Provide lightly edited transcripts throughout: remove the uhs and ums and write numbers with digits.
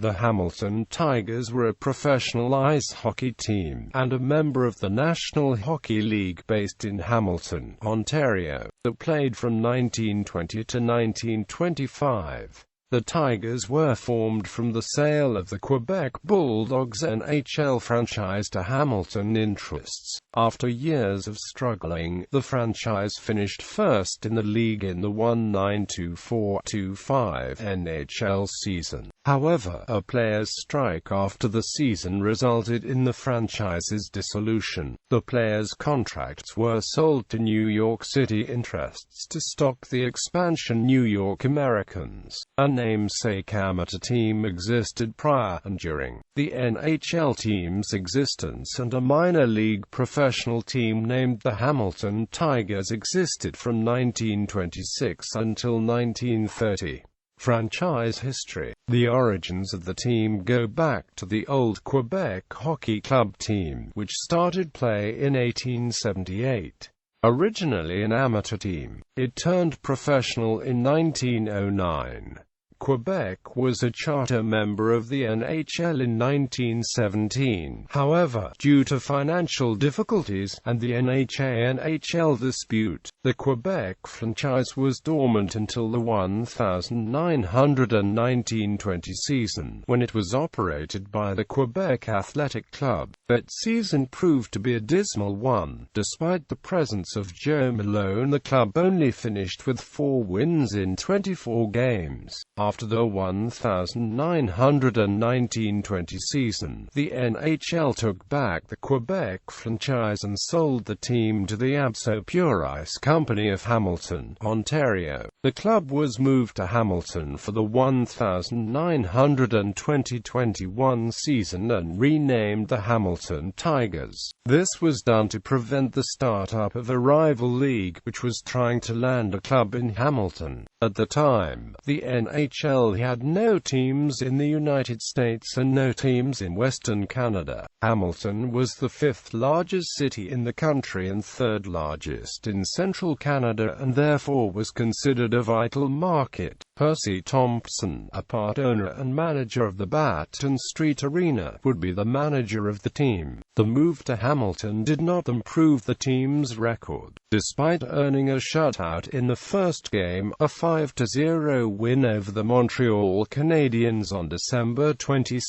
The Hamilton Tigers were a professional ice hockey team, and a member of the National Hockey League based in Hamilton, Ontario, that played from 1920 to 1925. The Tigers were formed from the sale of the Quebec Bulldogs NHL franchise to Hamilton Interests. After years of struggling, the franchise finished first in the league in the 1924-25 NHL season. However, a players' strike after the season resulted in the franchise's dissolution. The players' contracts were sold to New York City interests to stock the expansion New York Americans. A namesake amateur team existed prior and during the NHL team's existence, and a minor league professional team named the Hamilton Tigers existed from 1926 until 1930. Franchise history. The origins of the team go back to the old Quebec Hockey Club team, which started play in 1878. Originally an amateur team, it turned professional in 1909. Quebec was a charter member of the NHL in 1917. However, due to financial difficulties and the NHA-NHL dispute, the Quebec franchise was dormant until the 1919-20 season, when it was operated by the Quebec Athletic Club. That season proved to be a dismal one. Despite the presence of Joe Malone, the club only finished with 4 wins in 24 games. After the 1919-20 season, the NHL took back the Quebec franchise and sold the team to the Abso Pure Ice Company of Hamilton, Ontario. The club was moved to Hamilton for the 1920-21 season and renamed the Hamilton Tigers. This was done to prevent the start-up of a rival league which was trying to land a club in Hamilton. At the time, the NHL had no teams in the United States and no teams in Western Canada. Hamilton was the 5th largest city in the country and 3rd largest in central Canada, and therefore was considered a vital market. Percy Thompson, a part owner and manager of the Baton Street Arena, would be the manager of the team. The move to Hamilton did not improve the team's record. Despite earning a shutout in the first game, a 5-0 win over the Montreal Canadiens on December 22,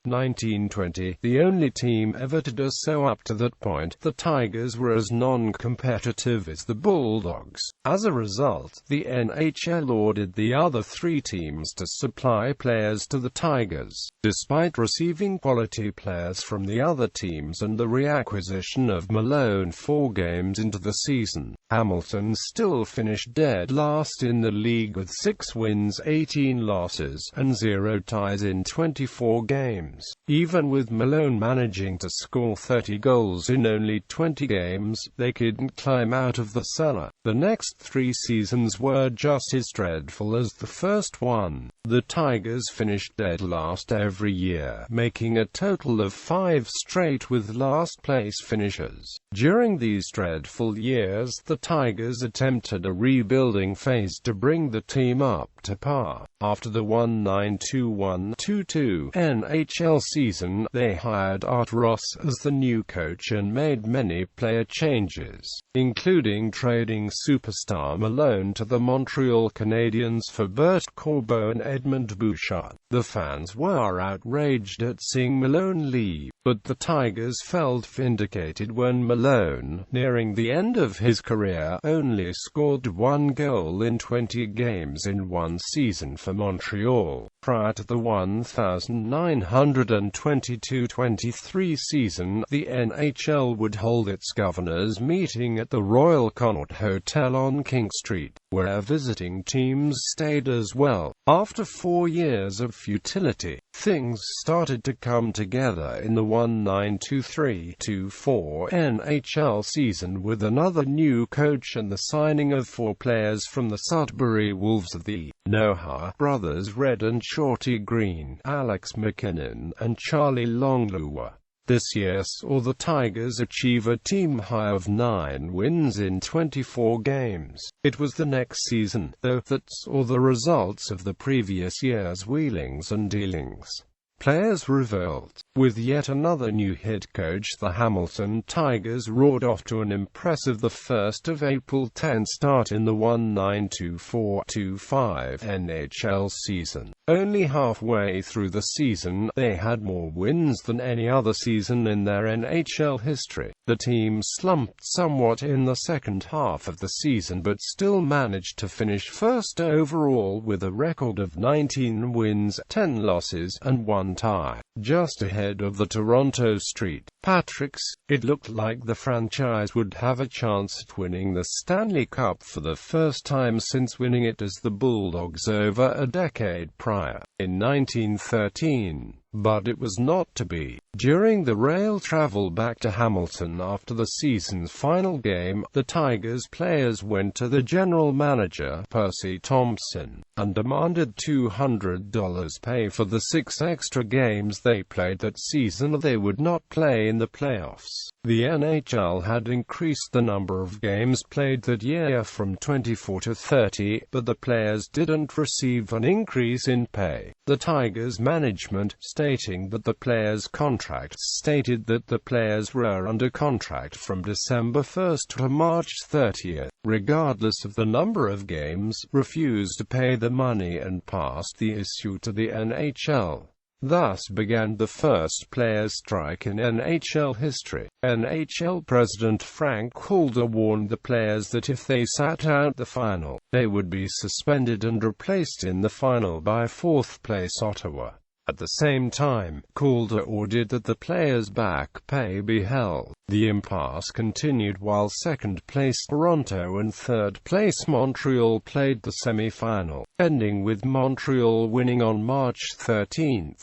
1920, the only team ever to do so up to that point, the Tigers were as non-competitive as the Bulldogs. As a result, the NHL ordered the other 3 teams to supply players to the Tigers. Despite receiving quality players from the other teams and the reacquisition of Malone 4 games into the season, Hamilton still finished dead last in the league with 6 wins, 18 losses, and 0 ties in 24 games. Even with Malone managing to score 30 goals in only 20 games, they couldn't climb out of the cellar. The next 3 seasons were just as dreadful as the first one. The Tigers finished dead last every year, making a total of 5 straight with last-place finishes. During these dreadful years, the Tigers attempted a rebuilding phase to bring the team up to par. After the 1921-22 NHL season, they hired Art Ross as the new coach and made many player changes, including trading superstar Malone to the Montreal Canadiens for Bert Corbeau and Edmund Bouchard. The fans were outraged at seeing Malone leave, but the Tigers felt vindicated when Malone, nearing the end of his career, only scored 1 goal in 20 games in one season for Montreal. Prior to the 1922-23 season, the NHL would hold its governors' meeting at the Royal Connaught Hotel on King Street, where visiting teams stayed as well. After 4 years of futility, things started to come together in the 1923-24 NHL season with another new coach and the signing of 4 players from the Sudbury Wolves of the Noha brothers Red and Shorty Green, Alex McKinnon, and Charlie Longlua. This year saw the Tigers achieve a team high of 9 wins in 24 games. It was the next season, though, that saw the results of the previous year's wheelings and dealings. Players revolt. With yet another new head coach, the Hamilton Tigers roared off to an impressive 1st of April 10 start in the 1924-25 NHL season. Only halfway through the season, they had more wins than any other season in their NHL history. The team slumped somewhat in the second half of the season but still managed to finish first overall with a record of 19 wins, 10 losses, and 1 tie. Just ahead of the Toronto St. Patrick's, it looked like the franchise would have a chance at winning the Stanley Cup for the first time since winning it as the Bulldogs over a decade prior, in 1913. But it was not to be. During the rail travel back to Hamilton after the season's final game, the Tigers players went to the general manager, Percy Thompson, and demanded $200 pay for the 6 extra games they played that season they would not play in the playoffs. The NHL had increased the number of games played that year from 24 to 30, but the players didn't receive an increase in pay. The Tigers management, stating that the players' contracts stated that the players were under contract from December 1 to March 30, regardless of the number of games, refused to pay the money and passed the issue to the NHL. Thus began the first players' strike in NHL history. NHL President Frank Calder warned the players that if they sat out the final, they would be suspended and replaced in the final by 4th-place Ottawa. At the same time, Calder ordered that the players' back pay be held. The impasse continued while second-place Toronto and third-place Montreal played the semi-final, ending with Montreal winning on March 13.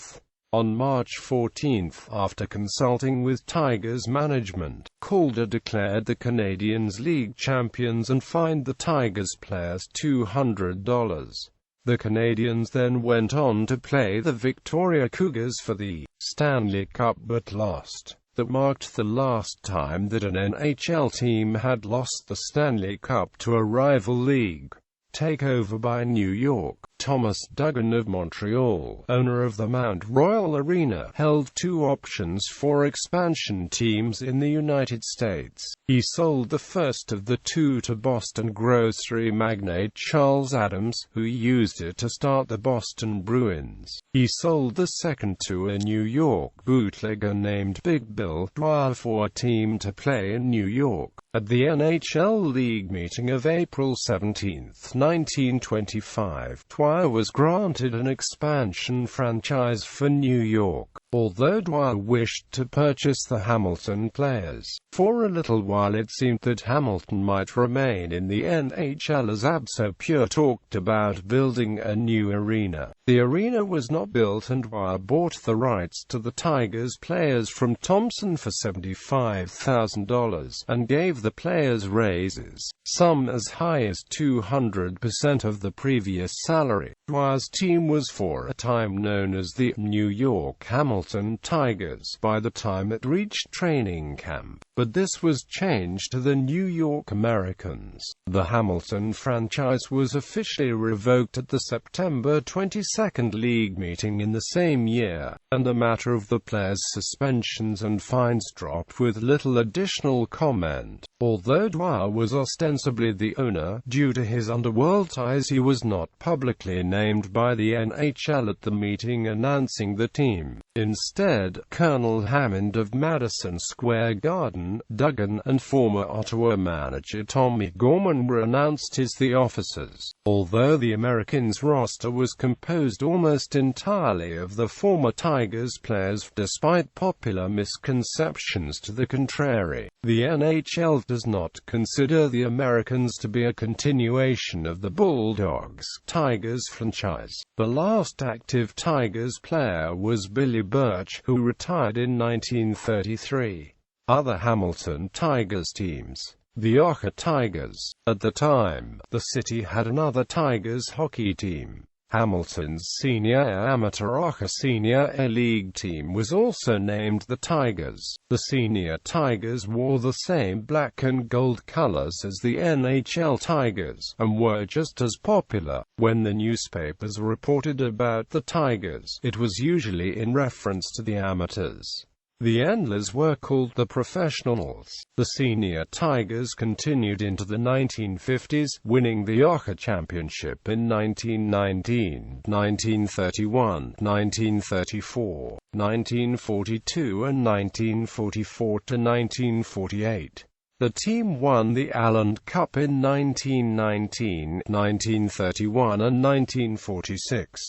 On March 14, after consulting with Tigers management, Calder declared the Canadiens league champions and fined the Tigers players $200. The Canadiens then went on to play the Victoria Cougars for the Stanley Cup but lost. That marked the last time that an NHL team had lost the Stanley Cup to a rival league. Takeover by New York. Thomas Duggan of Montreal, owner of the Mount Royal Arena, held 2 options for expansion teams in the United States. He sold the first of the 2 to Boston grocery magnate Charles Adams, who used it to start the Boston Bruins. He sold the second to a New York bootlegger named Big Bill Dwyer for a team to play in New York. At the NHL League meeting of April 17, 1925, Dwyer was granted an expansion franchise for New York, although Dwyer wished to purchase the Hamilton players. For a little while it seemed that Hamilton might remain in the NHL as Abso Pure talked about building a new arena. The arena was not built and Dwyer bought the rights to the Tigers players from Thompson for $75,000 and gave the players raises, some as high as 200% of the previous salary. Dwyer's team was for a time known as the New York Hamilton Tigers by the time it reached training camp, but this was changed to the New York Americans. The Hamilton franchise was officially revoked at the September 22nd league meeting in the same year, and the matter of the players' suspensions and fines dropped with little additional comment. Although Dwyer was ostensibly the owner, due to his underworld ties he was not publicly named by the NHL at the meeting announcing the team. Instead, Colonel Hammond of Madison Square Garden, Duggan, and former Ottawa manager Tommy Gorman were announced as the officers. Although the Americans' roster was composed almost entirely of the former Tigers players, despite popular misconceptions to the contrary, the NHL does not consider the Americans to be a continuation of the Bulldogs Tigers franchise. The last active Tigers player was Billy Birch, who retired in 1933. Other Hamilton Tigers teams. The Oka Tigers. At the time, the city had another Tigers hockey team. Hamilton's senior amateur Ocker Senior A-League team was also named the Tigers. The Senior Tigers wore the same black and gold colors as the NHL Tigers, and were just as popular. When the newspapers reported about the Tigers, it was usually in reference to the amateurs. The Endlers were called the Professionals. The Senior Tigers continued into the 1950s, winning the Ocker Championship in 1919, 1931, 1934, 1942 and 1944 to 1948. The team won the Alland Cup in 1919, 1931 and 1946.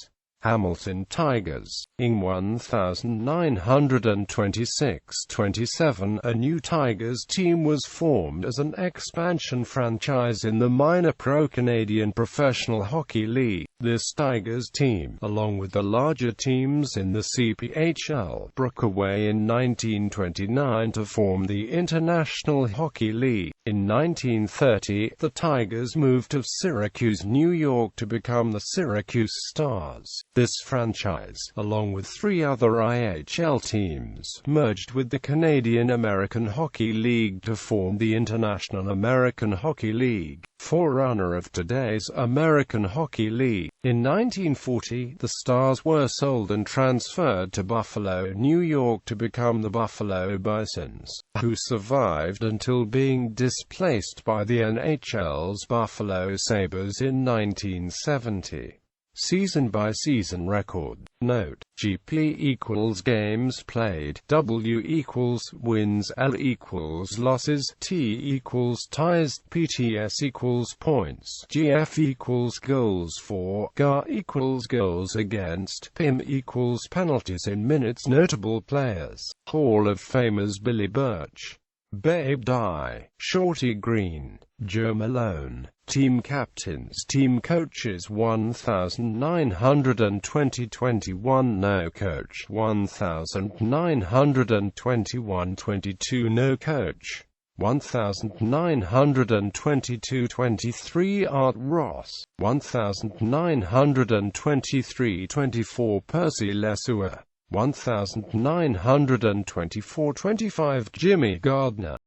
Hamilton Tigers. In 1926-27, a new Tigers team was formed as an expansion franchise in the minor pro-Canadian Professional Hockey League. This Tigers team, along with the larger teams in the CPHL, broke away in 1929 to form the International Hockey League. In 1930, the Tigers moved to Syracuse, New York to become the Syracuse Stars. This franchise, along with 3 other IHL teams, merged with the Canadian American Hockey League to form the International American Hockey League, forerunner of today's American Hockey League. In 1940, the Stars were sold and transferred to Buffalo, New York to become the Buffalo Bisons, who survived until being displaced by the NHL's Buffalo Sabres in 1970. Season-by-season record. Note: GP equals games played, W equals wins, L equals losses, T equals ties, PTS equals points, GF equals goals for, GAR equals goals against, PIM equals penalties in minutes. Notable players: Hall of Famers Billy Birch, Babe Dye, Shorty Green, Joe Malone. Team captains, team coaches 1920-21 no coach, 1921-22 no coach, 1922-23 Art Ross, 1923-24 Percy Lesueur, 1924-25 Jimmy Gardner.